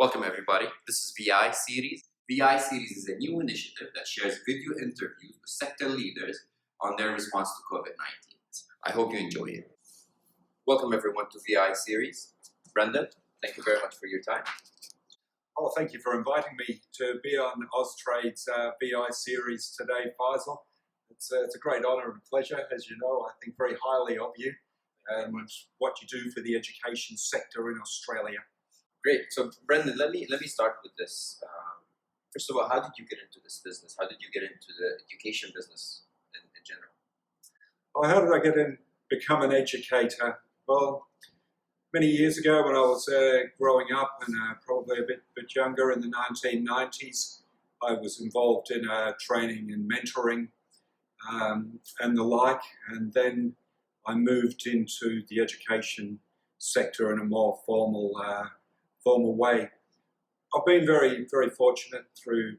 Welcome everybody. This is VI Series. VI Series is a new initiative that shares video interviews with sector leaders on their response to COVID-19. I hope you enjoy it. Welcome everyone to VI Series. Brendan, thank you very much for your time. Oh, thank you for inviting me to be on Austrade's VI Series today, Faisal. It's a great honour and pleasure. As you know, I think very highly of you and what you do for the education sector in Australia. Great. So, Brendan, let me start with this. First of all, how did you get into this business? How did you get into the education business in general? Well, how did I become an educator? Well, many years ago when I was growing up and probably a bit younger in the 1990s, I was involved in training and mentoring and the like, and then I moved into the education sector in a more formal way. I've been very, very fortunate through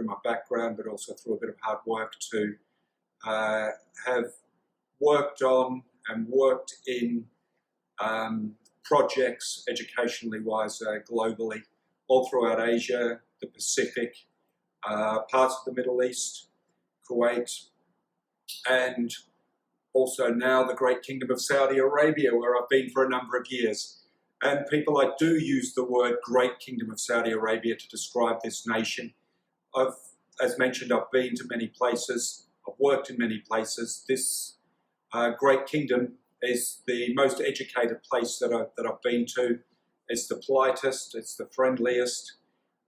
my background, but also through a bit of hard work to have worked on and worked in projects educationally wise globally, all throughout Asia, the Pacific, parts of the Middle East, Kuwait, and also now the great Kingdom of Saudi Arabia, where I've been for a number of years. And people, I do use the word Great Kingdom of Saudi Arabia to describe this nation. As mentioned, I've been to many places, I've worked in many places. This great kingdom is the most educated place that I've been to. It's the politest, it's the friendliest,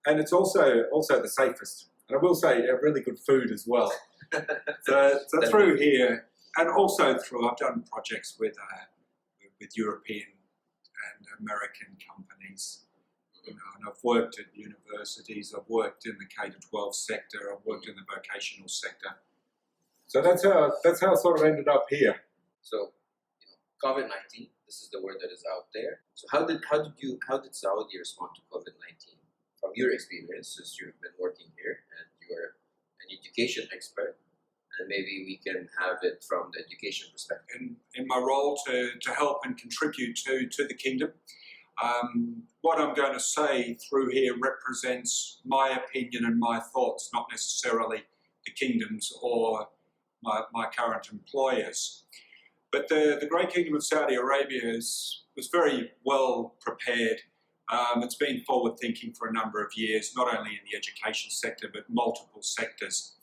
and it's also the safest. And I will say, really good food as well. so through here, and also I've done projects with European and American companies, and I've worked at universities, I've worked in the K-12 sector, I've worked in the vocational sector. So that's how I sort of ended up here. So, COVID-19, this is the word that is out there. So how did Saudi respond to COVID-19? From your experience, since you've been working here and you're an education expert, and maybe we can have it from the education perspective. In my role to help and contribute to the kingdom, what I'm going to say through here represents my opinion and my thoughts, not necessarily the kingdom's or my current employers. But the great Kingdom of Saudi Arabia was very well prepared. It's been forward thinking for a number of years, not only in the education sector, but multiple sectors.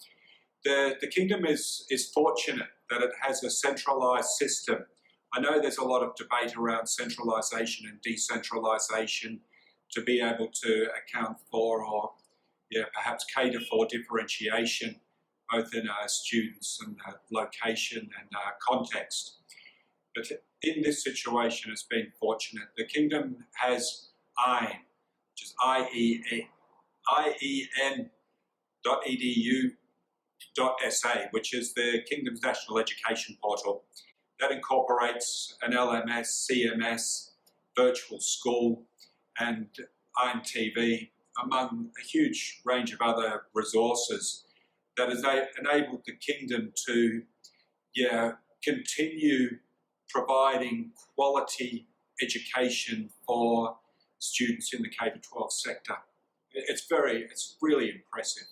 The kingdom is fortunate that it has a centralised system. I know there's a lot of debate around centralisation and decentralisation to be able to account for or perhaps cater for differentiation, both in students and location and context. But in this situation, it's been fortunate. The kingdom has IEN, which is IEN.edu.sa, which is the Kingdom's National Education Portal. That incorporates an LMS, CMS, virtual school, and INTV, among a huge range of other resources that has enabled the Kingdom to continue providing quality education for students in the K-12 sector. It's really impressive.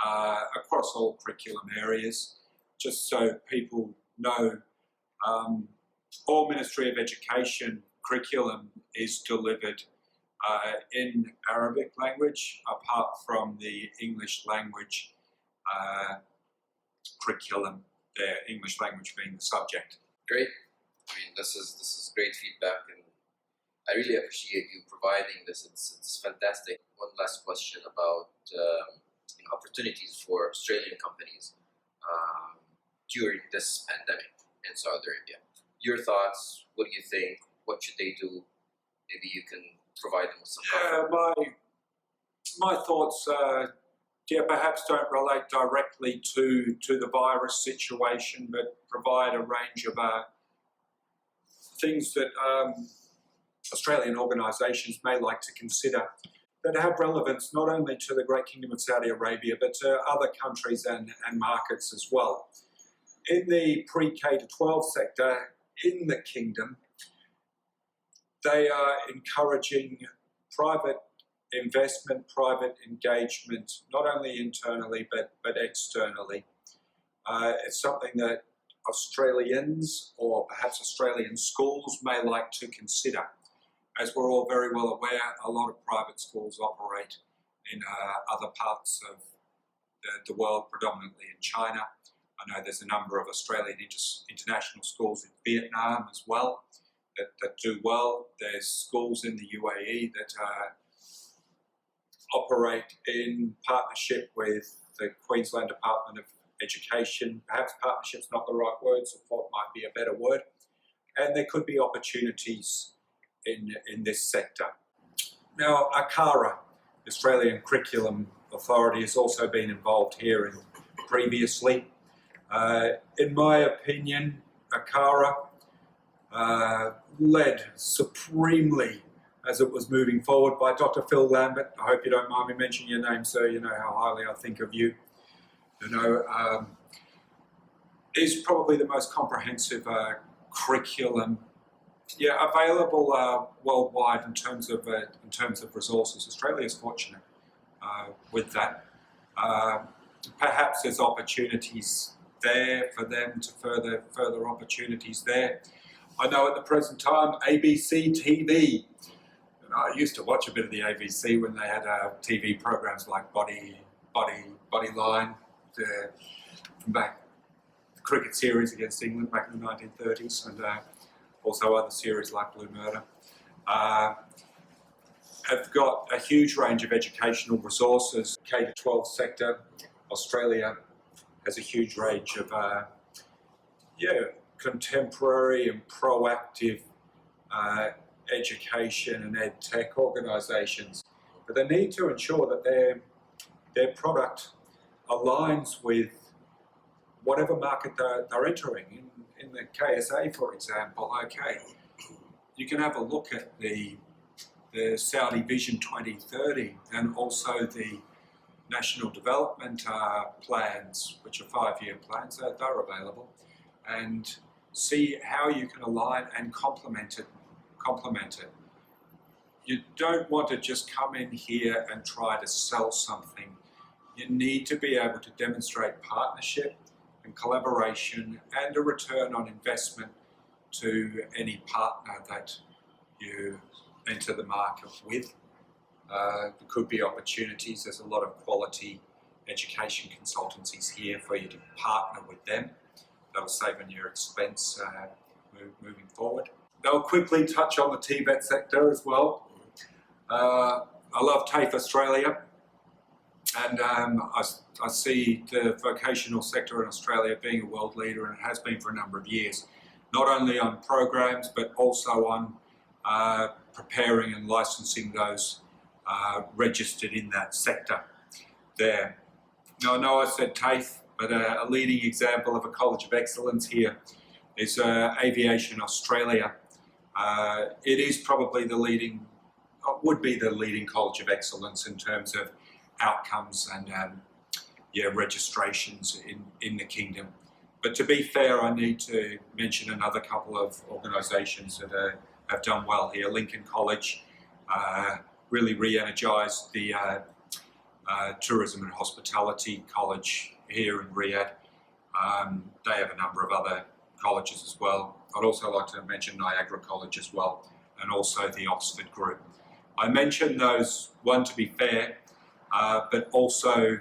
Across all curriculum areas, just so people know, all Ministry of Education curriculum is delivered in Arabic language, apart from the English language curriculum, the English language being the subject. Great. I mean, this is great feedback, and I really appreciate you providing this. It's fantastic. One last question about opportunities for Australian companies during this pandemic in Saudi Arabia. Your thoughts? What do you think? What should they do? Maybe you can provide them with some comfort. My thoughts perhaps don't relate directly to the virus situation, but provide a range of things that Australian organisations may like to consider that have relevance not only to the Great Kingdom of Saudi Arabia, but to other countries and markets as well. In the pre-K-12 sector in the Kingdom, they are encouraging private investment, private engagement, not only internally but externally. It's something that Australians or perhaps Australian schools may like to consider. As we're all very well aware, a lot of private schools operate in other parts of the world, predominantly in China. I know there's a number of Australian international schools in Vietnam as well that do well. There's schools in the UAE that operate in partnership with the Queensland Department of Education. Perhaps partnership's not the right word, support might be a better word. And there could be opportunities in this sector. Now, ACARA, the Australian Curriculum Authority, has also been involved here previously. In my opinion, ACARA led supremely as it was moving forward by Dr. Phil Lambert. I hope you don't mind me mentioning your name, sir. You know how highly I think of you. You know, is probably the most comprehensive curriculum, available worldwide in terms of resources. Australia is fortunate with that. Perhaps there's opportunities there for them to further opportunities there. I know at the present time, ABC TV. I used to watch a bit of the ABC when they had TV programs like Bodyline, back the cricket series against England back in the 1930s, and also other series like Blue Murder. Have got a huge range of educational resources. K-12 sector, Australia has a huge range of contemporary and proactive education and ed tech organisations, but they need to ensure that their product aligns with whatever market they're entering. In the KSA, for example, okay, you can have a look at the Saudi Vision 2030 and also the National Development Plans, which are 5-year plans. They're available, and see how you can align and complement it. You don't want to just come in here and try to sell something. You need to be able to demonstrate partnership and collaboration and a return on investment to any partner that you enter the market with. There could be opportunities. There's a lot of quality education consultancies here for you to partner with them. That'll save on your expense moving forward. They'll quickly touch on the TVET sector as well. I love TAFE Australia, and I see the vocational sector in Australia being a world leader, and it has been for a number of years, not only on programs but also on preparing and licensing those registered in that sector there. Now, I know I said TAFE, but a leading example of a College of Excellence here is Aviation Australia. It is probably would be the leading College of Excellence in terms of outcomes and registrations in the kingdom. But to be fair, I need to mention another couple of organisations that have done well here. Lincoln College really re-energised the Tourism and Hospitality College here in Riyadh. They have a number of other colleges as well. I'd also like to mention Niagara College as well, and also the Oxford Group. I mention those, one, to be fair, but also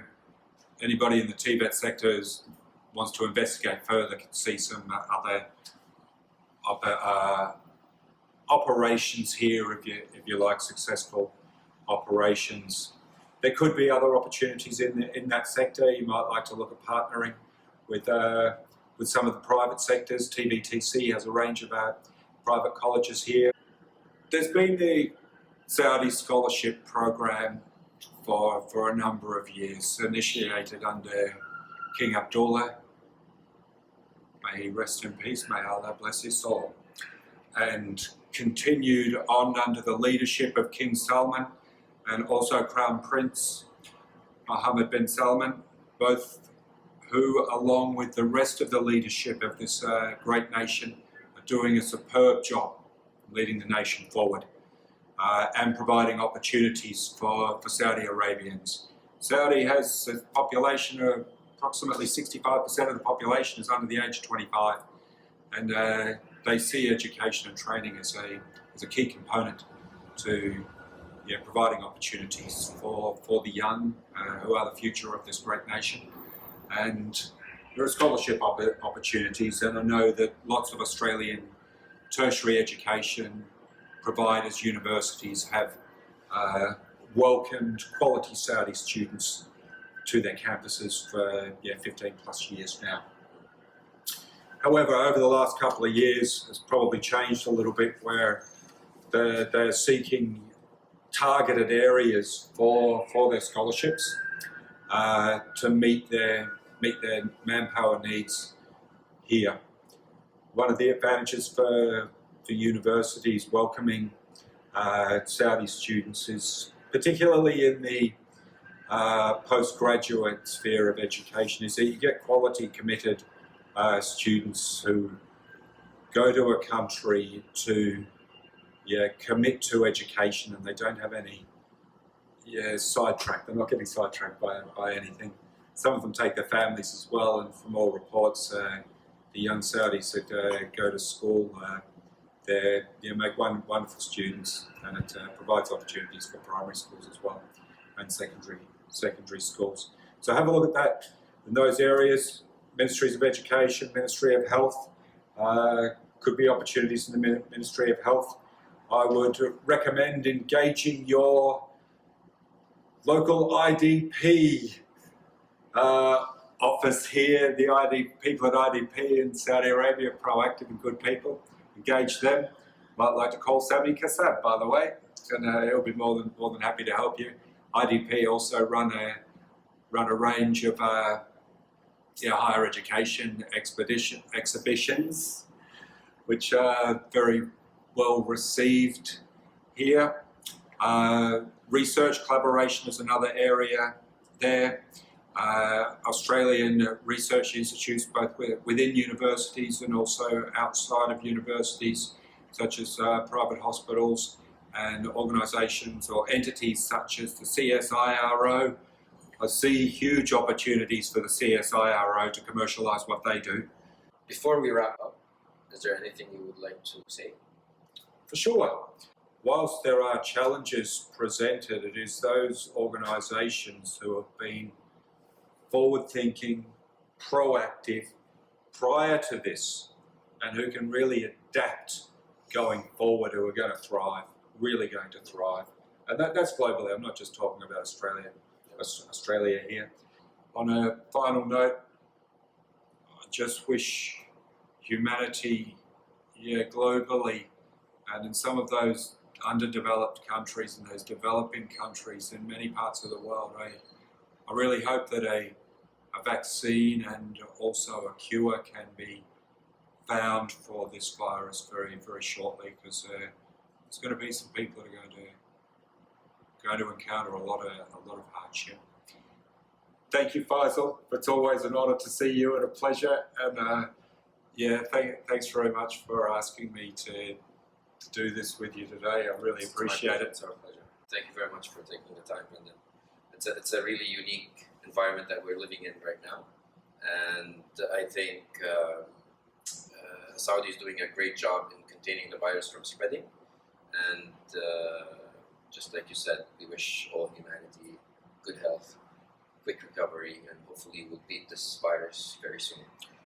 anybody in the TVET sector wants to investigate further can see some other operations here, if you like, successful operations. There could be other opportunities in that sector. You might like to look at partnering with some of the private sectors. TVTC has a range of private colleges here. There's been the Saudi scholarship program for a number of years, initiated under King Abdullah. May he rest in peace, may Allah bless his soul. And continued on under the leadership of King Salman and also Crown Prince Mohammed bin Salman, both who, along with the rest of the leadership of this great nation, are doing a superb job leading the nation forward. and providing opportunities for Saudi Arabians. Saudi has a population of approximately 65% of the population is under the age of 25, and they see education and training as a key component to providing opportunities for the young who are the future of this great nation. And there are scholarship opportunities, and I know that lots of Australian tertiary education providers, universities have welcomed quality Saudi students to their campuses for 15 plus years now. However, over the last couple of years, it's probably changed a little bit where they're seeking targeted areas for their scholarships to meet their manpower needs here. One of the advantages for universities welcoming Saudi students is, particularly in the postgraduate sphere of education, is that you get quality committed students who go to a country to commit to education, and they don't have any sidetracked. They're not getting sidetracked by anything. Some of them take their families as well, and from all reports, the young Saudis that go to school, they make wonderful students, and it provides opportunities for primary schools as well and secondary schools. So have a look at that in those areas. Ministries of Education, Ministry of Health, could be opportunities in the Ministry of Health. I would recommend engaging your local IDP office here. The people at IDP in Saudi Arabia are proactive and good people. Engage them. Might like to call Sami Kassab, by the way, and he'll be more than happy to help you. IDP also run a range of higher education exhibitions, which are very well received here. Research collaboration is another area there. Australian research institutes, both within universities and also outside of universities, such as private hospitals and organisations or entities such as the CSIRO. I see huge opportunities for the CSIRO to commercialise what they do. Before we wrap up, is there anything you would like to say? For sure. Whilst there are challenges presented, it is those organisations who have been forward-thinking, proactive prior to this, and who can really adapt going forward, who are going to thrive, really going to thrive. And that's globally. I'm not just talking about Australia here. On a final note, I just wish humanity, globally, and in some of those underdeveloped countries and those developing countries in many parts of the world, I really hope that a vaccine and also a cure can be found for this virus very, very shortly, because there's going to be some people that are going to encounter a lot of hardship. Thank you, Faisal. It's always an honour to see you and a pleasure. And thanks very much for asking me to do this with you today. I really appreciate it. It's our pleasure. Thank you very much for taking the time, Brendan. It's a really unique environment that we're living in right now, and I think Saudi is doing a great job in containing the virus from spreading. And just like you said, we wish all humanity good health, quick recovery, and hopefully we'll beat this virus very soon.